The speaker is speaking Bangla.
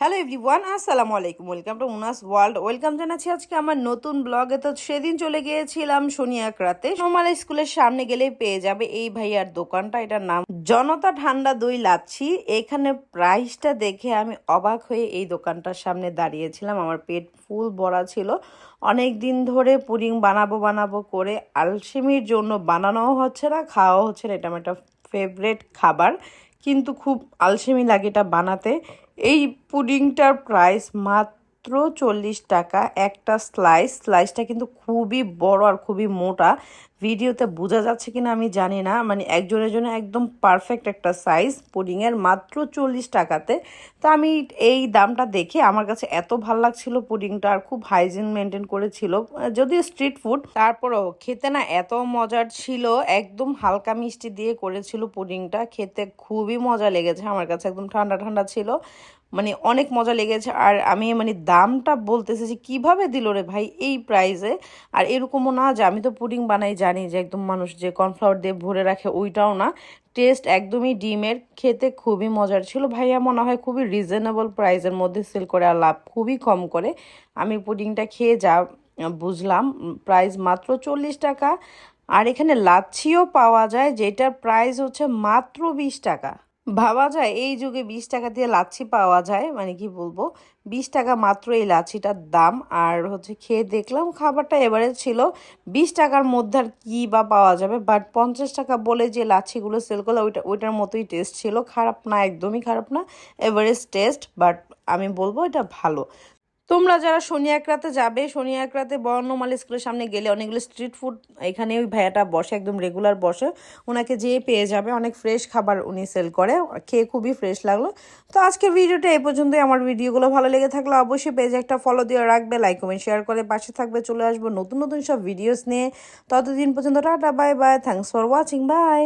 হ্যালো এভরিওয়ান, আসসালামু আলাইকুম। Welcome to Muna's world. Welcome জানাচ্ছি আজকে আমার নতুন ব্লগে। তো সেদিন চলে গিয়েছিলাম শনিয়াকড়াতে। সোমালা স্কুলের সামনে গেলেই পেয়ে যাবে এই ভাইয়ার দোকানটা। এটার নাম জনতা ঠান্ডা দই লাচ্ছি। এখানে প্রাইসটা দেখে আমি অবাক হয়ে এই দোকানটার সামনে দাঁড়িয়েছিলাম। আমার পেট ফুল ভরা ছিল। অনেক দিন ধরে পুডিং বানাবো করে আলসেমির জন্য বানানোও হচ্ছে না, খাওয়াও হচ্ছে না। এটা আমার একটা ফেভারেট খাবার, কিন্তু খুব আলসেমি লাগে এটা বানাতে। এই পুডিংটার প্রাইস মাত্র 40 টাকা। একটা স্লাইসটা কিন্তু খুবই বড় আর খুবই মোটা। ভিডিওতে বোঝা যাচ্ছে কিনা আমি জানি না, মানে একজনের জন্য একদম পারফেক্ট একটা সাইজ পুডিংয়ের, মাত্র 40 টাকাতে। তো আমি এই দামটা দেখে আমার কাছে এত ভাল লাগছিল পুডিংটা, আর খুব হাইজিন মেনটেন করেছিল। যদিও স্ট্রিট ফুড, তারপরেও খেতে না এত মজার ছিল। একদম হালকা মিষ্টি দিয়ে করেছিল পুডিংটা, খেতে খুবই মজা লেগেছে আমার কাছে। একদম ঠান্ডা ঠান্ডা ছিল, মানে অনেক মজা লেগেছে। আর আমি মানে দামটা বলতেছি যে কীভাবে দিল রে ভাই এই প্রাইসে। আর এরকমও না যে আমি তো পুডিং বানাই, জানি যে একদম মানুষ যে কর্নফ্লাওয়ার দিয়ে ভরে রাখে, ওইটাও না। টেস্ট একদমই ডিমের, খেতে খুবই মজার ছিল। ভাইয়া মনে হয় খুবই রিজনেবল প্রাইসের মধ্যে সেল করে, আর লাভ খুবই কম করে। আমি পুডিংটা খেয়ে যা বুঝলাম, প্রাইস মাত্র 40 টাকা। আর এখানে লাচ্ছিও পাওয়া যায়, যেটার প্রাইস হচ্ছে মাত্র 20 টাকা। ভাবা যায় এই যুগে 20 টাকা দিয়ে লাচ্ছি পাওয়া যায়, মানে কি বলবো, 20 টাকা মাত্র এই লাচ্ছিটার দাম। আর হচ্ছে খেয়ে দেখলাম খাবারটা এভারেজ ছিল। 20 টাকার মধ্যে আর কি বা পাওয়া যাবে, বাট 50 টাকা বলে যে লাচ্ছিগুলো সেল করলো ওইটার মতোই টেস্ট ছিল। খারাপ না, একদমই খারাপ না, এভারেজ টেস্ট। বাট আমি বলবো এটা ভালো। তোমরা যারা শনিয়াকড়াতে যাবে, শনিয়াকড়াতে বর্ণমাল স্কুলের সামনে গেলে অনেকগুলো স্ট্রিট ফুড, এখানে ওই ভাইয়াটা বসে, একদম রেগুলার বসে। ওনাকে যেয়ে পেয়ে যাবে, অনেক ফ্রেশ খাবার উনি সেল করে। খেয়ে খুবই ফ্রেশ লাগলো। তো আজকের ভিডিওটা এই পর্যন্তই। আমার ভিডিওগুলো ভালো লেগে থাকলে অবশ্যই পেজে একটা ফলো দিয়ে রাখবে, লাইক কমেন্ট শেয়ার করে পাশে থাকবে। চলে আসবো নতুন নতুন সব ভিডিওস নিয়ে। ততদিন পর্যন্ত টাটা, bye bye, thanks for watching, by.